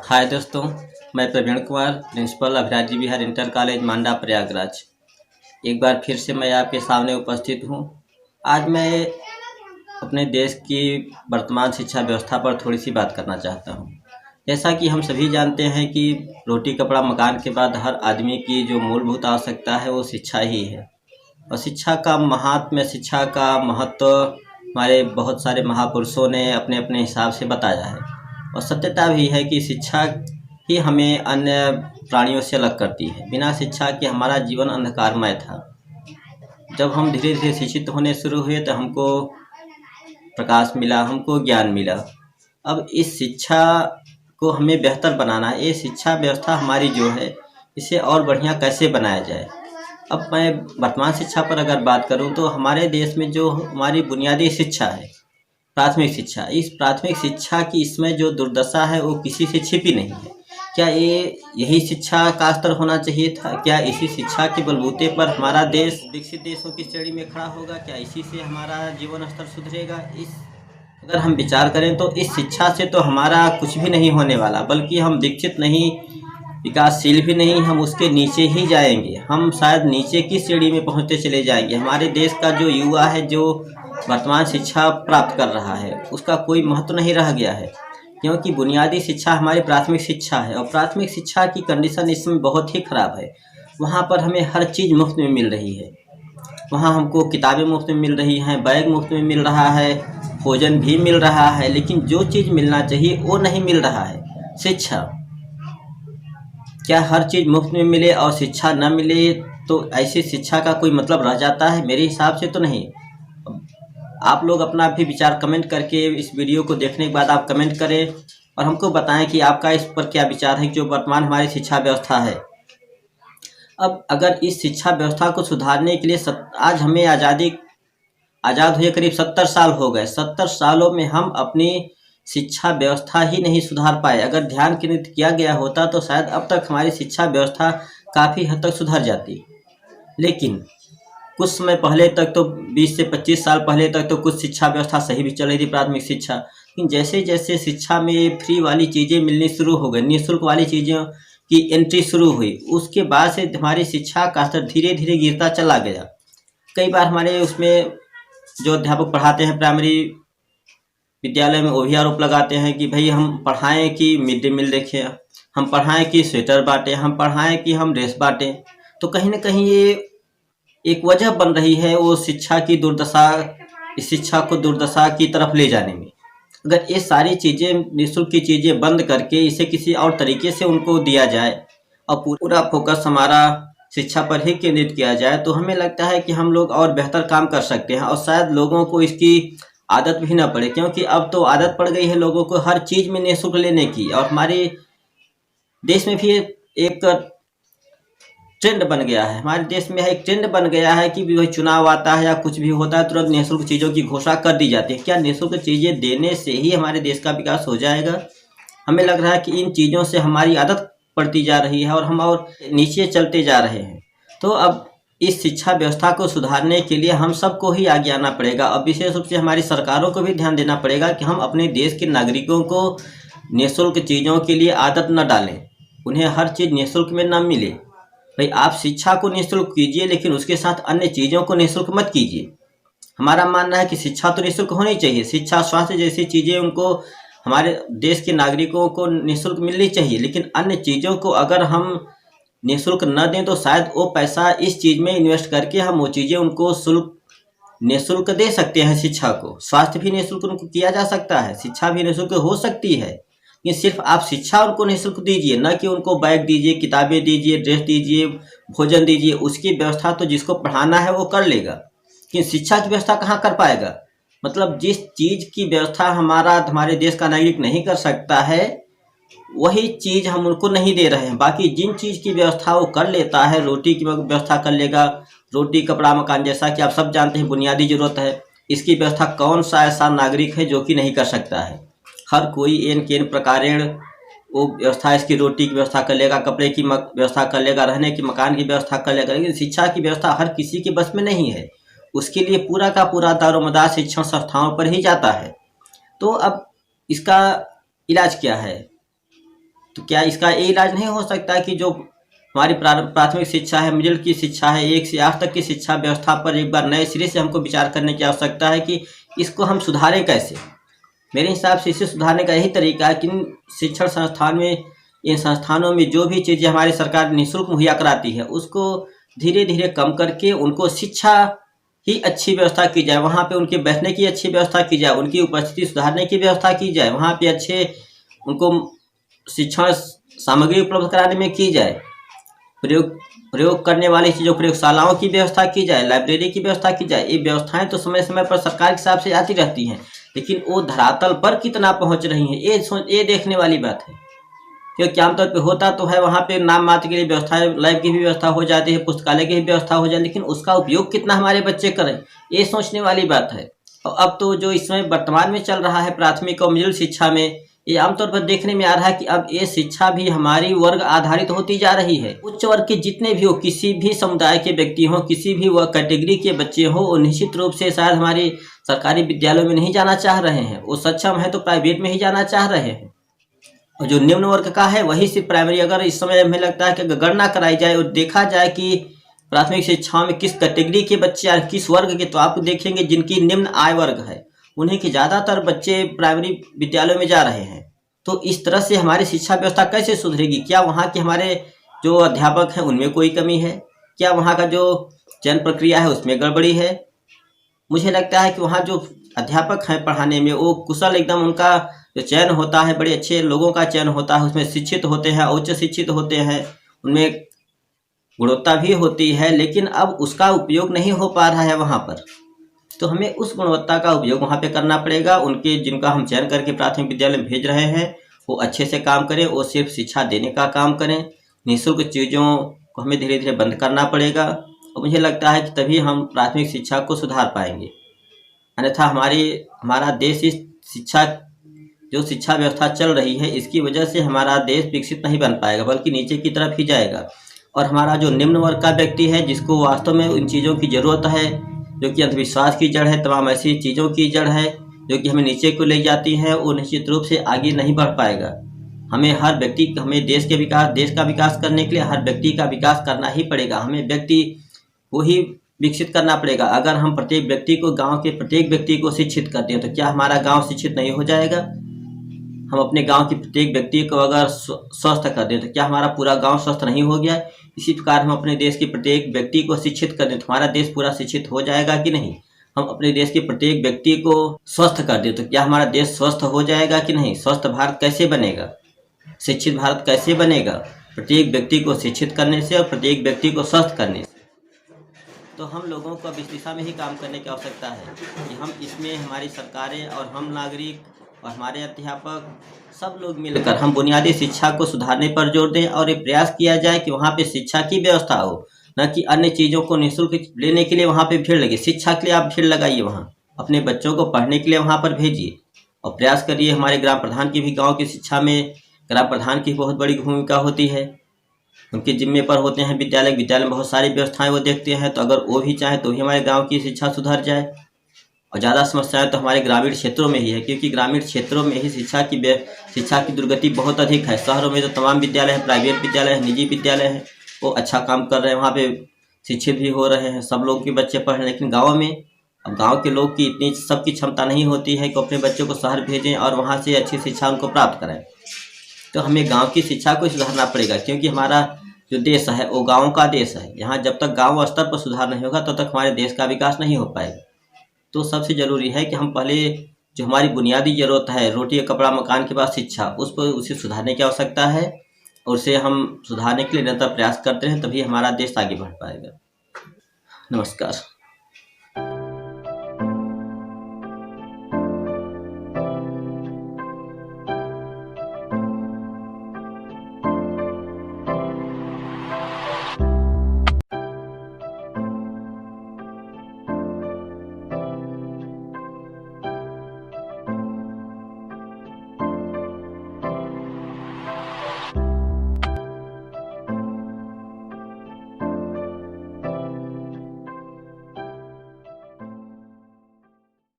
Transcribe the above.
हाय दोस्तों, मैं प्रवीण कुमार, प्रिंसिपल अभिराजी विहार inter college मांडा प्रयागराज। एक बार फिर से मैं आपके सामने उपस्थित हूँ। आज मैं अपने देश की वर्तमान शिक्षा व्यवस्था पर थोड़ी सी बात करना चाहता हूँ। जैसा कि हम सभी जानते हैं कि रोटी कपड़ा मकान के बाद हर आदमी की जो मूलभूत आवश्यकता है वो शिक्षा ही है। और शिक्षा का महात्म्य, शिक्षा का महत्व हमारे बहुत सारे महापुरुषों ने अपने अपने हिसाब से बताया है। और सत्यता भी है कि शिक्षा ही हमें अन्य प्राणियों से अलग करती है। बिना शिक्षा के हमारा जीवन अंधकारमय था। जब हम धीरे धीरे शिक्षित होने शुरू हुए तो हमको प्रकाश मिला, हमको ज्ञान मिला। अब इस शिक्षा को हमें बेहतर बनाना है। ये शिक्षा व्यवस्था हमारी जो है इसे और बढ़िया कैसे बनाया जाए। अब मैं वर्तमान शिक्षा पर अगर बात करूं तो हमारे देश में जो हमारी बुनियादी शिक्षा है, प्राथमिक शिक्षा, इस प्राथमिक शिक्षा की इसमें जो दुर्दशा है वो किसी से छिपी नहीं है। क्या यही शिक्षा का स्तर होना चाहिए था? क्या इसी शिक्षा के बलबूते पर हमारा देश विकसित देशों की श्रेणी में खड़ा होगा? क्या इसी से हमारा जीवन स्तर सुधरेगा? अगर हम विचार करें तो इस शिक्षा से तो हमारा कुछ भी नहीं होने वाला, बल्कि हम विकसित नहीं, विकासशील भी नहीं, हम उसके नीचे ही जाएंगे। हम शायद नीचे की श्रेणी में पहुंचते चले जाएंगे। हमारे देश का जो युवा है, जो वर्तमान शिक्षा प्राप्त कर रहा है, उसका कोई महत्व नहीं रह गया है, क्योंकि बुनियादी शिक्षा हमारी प्राथमिक शिक्षा है। और प्राथमिक शिक्षा की कंडीशन इसमें बहुत ही ख़राब है। वहाँ पर हमें हर चीज़ मुफ्त में मिल रही है। वहाँ हमको किताबें मुफ्त में मिल रही हैं, बैग मुफ्त में मिल रहा है, भोजन भी मिल रहा है, लेकिन जो चीज़ मिलना चाहिए वो नहीं मिल रहा है, शिक्षा। क्या हर चीज़ मुफ्त में मिले और शिक्षा न मिले तो ऐसी शिक्षा का कोई मतलब रह जाता है? मेरे हिसाब से तो नहीं। आप लोग अपना भी विचार कमेंट करके, इस वीडियो को देखने के बाद आप कमेंट करें और हमको बताएं कि आपका इस पर क्या विचार है, जो वर्तमान हमारी शिक्षा व्यवस्था है। अब अगर इस शिक्षा व्यवस्था को सुधारने के लिए आज हमें आज़ाद हुए करीब 70 साल हो गए। 70 सालों में हम अपनी शिक्षा व्यवस्था ही नहीं सुधार पाए। अगर ध्यान केंद्रित किया गया होता तो शायद अब तक हमारी शिक्षा व्यवस्था काफ़ी हद तक सुधर जाती। लेकिन कुछ समय पहले तक तो 20 से 25 साल पहले तक तो कुछ शिक्षा व्यवस्था सही भी चल रही थी, प्राथमिक शिक्षा। लेकिन जैसे जैसे शिक्षा में फ्री वाली चीज़ें मिलनी शुरू हो गई, निःशुल्क वाली चीज़ों की एंट्री शुरू हुई, उसके बाद से हमारी शिक्षा का स्तर धीरे धीरे गिरता चला गया। कई बार हमारे उसमें जो अध्यापक पढ़ाते हैं प्राइमरी विद्यालय में, वो भी आरोप लगाते हैं कि भाई हम पढ़ाएं कि मिड डे मील देखें, हम पढ़ाएं कि स्वेटर बांटें, हम पढ़ाएं कि हम ड्रेस बांटें। तो कहीं ना कहीं ये एक वजह बन रही है वो शिक्षा की दुर्दशा, इस शिक्षा को दुर्दशा की तरफ ले जाने में। अगर ये सारी चीज़ें, निःशुल्क की चीज़ें बंद करके इसे किसी और तरीके से उनको दिया जाए और पूरा फोकस हमारा शिक्षा पर ही केंद्रित किया जाए, तो हमें लगता है कि हम लोग और बेहतर काम कर सकते हैं। और शायद लोगों को इसकी आदत भी ना पड़े, क्योंकि अब तो आदत पड़ गई है लोगों को हर चीज़ में निःशुल्क लेने की। और हमारे देश में भी एक ट्रेंड बन गया है, हमारे देश में एक ट्रेंड बन गया है कि वही चुनाव आता है या कुछ भी होता है तुरंत निःशुल्क चीज़ों की घोषणा कर दी जाती है। क्या निःशुल्क चीज़ें देने से ही हमारे देश का विकास हो जाएगा? हमें लग रहा है कि इन चीज़ों से हमारी आदत पड़ती जा रही है और हम और नीचे चलते जा रहे हैं। तो अब इस शिक्षा व्यवस्था को सुधारने के लिए हम सबको ही आगे आना पड़ेगा। और विशेष रूप से हमारी सरकारों को भी ध्यान देना पड़ेगा कि हम अपने देश के नागरिकों को निःशुल्क चीज़ों के लिए आदत न डालें, उन्हें हर चीज़ निःशुल्क में न मिले। भाई आप शिक्षा को निःशुल्क कीजिए, लेकिन उसके साथ अन्य चीज़ों को निःशुल्क मत कीजिए। हमारा मानना है कि शिक्षा तो निःशुल्क होनी चाहिए, शिक्षा, स्वास्थ्य जैसी चीज़ें उनको, हमारे देश के नागरिकों को निःशुल्क मिलनी चाहिए। लेकिन अन्य चीज़ों को अगर हम निःशुल्क न दें तो शायद वो पैसा इस चीज़ में इन्वेस्ट करके हम वो चीज़ें उनको निःशुल्क दे सकते हैं। शिक्षा को, स्वास्थ्य भी निःशुल्क उनको किया जा सकता है, शिक्षा भी निःशुल्क हो सकती है। कि सिर्फ आप शिक्षा उनको निःशुल्क दीजिए, न कि उनको बैग दीजिए, किताबें दीजिए, ड्रेस दीजिए, भोजन दीजिए। उसकी व्यवस्था तो जिसको पढ़ाना है वो कर लेगा, लेकिन शिक्षा की व्यवस्था कहाँ कर पाएगा? मतलब जिस चीज़ की व्यवस्था हमारे देश का नागरिक नहीं कर सकता है, वही चीज़ हम उनको नहीं दे रहे हैं। बाकी जिन चीज़ की व्यवस्था वो कर लेता है, रोटी की व्यवस्था कर लेगा, रोटी कपड़ा मकान, जैसा कि आप सब जानते हैं बुनियादी ज़रूरत है, इसकी व्यवस्था कौन सा ऐसा नागरिक है जो कि नहीं कर सकता है? हर कोई एन केन प्रकारेण वो व्यवस्था, इसकी रोटी की व्यवस्था कर लेगा, कपड़े की व्यवस्था कर लेगा, रहने की मकान की व्यवस्था कर लेगा। लेकिन शिक्षा की व्यवस्था हर किसी के बस में नहीं है। उसके लिए पूरा का पूरा दारोमदार शिक्षण संस्थाओं पर ही जाता है। तो अब इसका इलाज क्या है? तो क्या इसका ये इलाज नहीं हो सकता कि जो हमारी प्राथमिक शिक्षा है, मिडिल की शिक्षा है, 1 से 8 तक की शिक्षा व्यवस्था पर एक बार नए सिरे से हमको विचार करने की आवश्यकता है कि इसको हम सुधारें कैसे। मेरे हिसाब से इसे सुधारने का यही तरीका है कि शिक्षण संस्थान में, इन संस्थानों में जो भी चीज़ें हमारी सरकार निःशुल्क मुहैया कराती है, उसको धीरे धीरे कम करके उनको शिक्षा ही अच्छी व्यवस्था की जाए। वहाँ पे उनके बैठने की अच्छी व्यवस्था की जाए, उनकी उपस्थिति सुधारने की व्यवस्था की जाए, वहाँ पे अच्छे उनको शिक्षण सामग्री उपलब्ध कराने में की जाए, प्रयोग करने वाली चीज़ों प्रयोगशालाओं की व्यवस्था की जाए, लाइब्रेरी की व्यवस्था की जाए। ये व्यवस्थाएं तो समय समय पर सरकार के हिसाब से आती रहती हैं, लेकिन वो धरातल पर कितना पहुंच रही हैं ये देखने वाली बात है। क्योंकि आमतौर पे होता तो है, वहाँ पे नाम मात्र के लिए व्यवस्थाएं, लैब की भी व्यवस्था हो जाती है, पुस्तकालय की भी व्यवस्था हो जाती है, लेकिन उसका उपयोग कितना हमारे बच्चे करें, ये सोचने वाली बात है। और अब तो जो इस समय वर्तमान में चल रहा है प्राथमिक और मिडिल शिक्षा में, ये आमतौर पर देखने में आ रहा है कि अब ये शिक्षा भी हमारी वर्ग आधारित होती जा रही है। उच्च वर्ग के जितने भी हो, किसी भी समुदाय के व्यक्ति हों, किसी भी वर्ग कैटेगरी के बच्चे हों, वो निश्चित रूप से शायद हमारे सरकारी विद्यालयों में नहीं जाना चाह रहे हैं। वो सक्षम है तो प्राइवेट में ही जाना चाह रहे हैं। और जो निम्न वर्ग का है वही सिर्फ प्राइमरी, अगर इस समय हमें लगता है कि गणना कराई जाए और देखा जाए कि प्राथमिक शिक्षा में किस कैटेगरी के बच्चे या किस वर्ग के, तो आप देखेंगे जिनकी निम्न आय वर्ग है उन्हीं के ज़्यादातर बच्चे प्राइमरी विद्यालयों में जा रहे हैं। तो इस तरह से हमारी शिक्षा व्यवस्था कैसे सुधरेगी? क्या वहाँ के हमारे जो अध्यापक हैं उनमें कोई कमी है? क्या वहाँ का जो चयन प्रक्रिया है उसमें गड़बड़ी है? मुझे लगता है कि वहाँ जो अध्यापक हैं पढ़ाने में वो कुशल एकदम, उनका जो चयन होता है बड़े अच्छे लोगों का चयन होता है, उसमें शिक्षित होते हैं, उच्च शिक्षित होते हैं, उनमें गुणवत्ता भी होती है, लेकिन अब उसका उपयोग नहीं हो पा रहा है वहाँ पर। तो हमें उस गुणवत्ता का उपयोग वहाँ पे करना पड़ेगा। उनके जिनका हम चयन करके प्राथमिक विद्यालय में भेज रहे हैं वो अच्छे से काम करें, वो सिर्फ शिक्षा देने का काम करें। निःशुल्क चीज़ों को हमें धीरे धीरे बंद करना पड़ेगा और मुझे लगता है कि तभी हम प्राथमिक शिक्षा को सुधार पाएंगे। अन्यथा हमारा देश इस शिक्षा व्यवस्था चल रही है, इसकी वजह से हमारा देश विकसित नहीं बन पाएगा, बल्कि नीचे की तरफ ही जाएगा। और हमारा जो निम्न वर्ग का व्यक्ति है, जिसको वास्तव में इन चीज़ों की ज़रूरत है, जो कि अंधविश्वास की जड़ है, तमाम ऐसी चीज़ों की जड़ है जो कि हमें नीचे को ले जाती हैं, वो निश्चित रूप से आगे नहीं बढ़ पाएगा। हमें देश का विकास करने के लिए हर व्यक्ति का विकास करना ही पड़ेगा। हमें व्यक्ति को ही विकसित करना पड़ेगा। अगर हम प्रत्येक व्यक्ति को, गांव के प्रत्येक व्यक्ति को शिक्षित करते हैं तो क्या हमारा गांव शिक्षित नहीं हो जाएगा? हम अपने गांव के प्रत्येक व्यक्ति को अगर स्वस्थ कर दें तो क्या हमारा पूरा गांव स्वस्थ नहीं हो गया? इसी प्रकार हम अपने देश के प्रत्येक व्यक्ति को शिक्षित कर दें तो हमारा देश पूरा शिक्षित हो जाएगा कि नहीं? हम अपने देश के प्रत्येक व्यक्ति को स्वस्थ कर दें तो क्या हमारा देश स्वस्थ हो जाएगा कि नहीं? स्वस्थ भारत कैसे बनेगा? शिक्षित भारत कैसे बनेगा? प्रत्येक व्यक्ति को शिक्षित करने से और प्रत्येक व्यक्ति को स्वस्थ करने से। तो हम लोगों को अब इस दिशा में ही काम करने की आवश्यकता है कि हम इसमें, हमारी सरकारें और हम नागरिक और हमारे अध्यापक, सब लोग मिलकर हम बुनियादी शिक्षा को सुधारने पर जोर दें और ये प्रयास किया जाए कि वहाँ पे शिक्षा की व्यवस्था हो, न कि अन्य चीज़ों को निःशुल्क लेने के लिए वहाँ पे भीड़ लगे। शिक्षा के लिए आप भीड़ लगाइए, वहाँ अपने बच्चों को पढ़ने के लिए वहाँ पर भेजिए और प्रयास करिए। हमारे ग्राम प्रधान की भी गाँव की शिक्षा में ग्राम प्रधान की बहुत बड़ी भूमिका होती है, उनके जिम्मे पर होते हैं विद्यालय में बहुत सारी व्यवस्थाएं वो देखते हैं। तो अगर वो भी चाहें तो भी हमारे गांव की शिक्षा सुधर जाए। और ज़्यादा समस्याएं तो हमारे ग्रामीण क्षेत्रों में ही है, क्योंकि ग्रामीण क्षेत्रों में ही शिक्षा की दुर्गति बहुत अधिक है। शहरों में तो तमाम विद्यालय हैं, प्राइवेट विद्यालय हैं, निजी विद्यालय हैं, वो अच्छा काम कर रहे हैं, वहाँ पे शिक्षित भी हो रहे हैं, सब लोग के बच्चे पढ़ रहे हैं। लेकिन गाँव में, अब गाँव के लोग की इतनी सबकी क्षमता नहीं होती है कि अपने बच्चों को शहर भेजें और वहाँ से अच्छी शिक्षा उनको प्राप्त कराएं। तो हमें गाँव की शिक्षा को सुधारना पड़ेगा, क्योंकि हमारा जो देश है वो गाँव का देश है। यहाँ जब तक गाँव स्तर पर सुधार नहीं होगा तब तक हमारे देश का विकास नहीं हो पाएगा। तो सबसे ज़रूरी है कि हम पहले जो हमारी बुनियादी ज़रूरत है, रोटी कपड़ा मकान के बाद शिक्षा, उसे सुधारने की आवश्यकता है और उसे हम सुधारने के लिए निरंतर प्रयास करते हैं, तभी हमारा देश आगे बढ़ पाएगा। नमस्कार।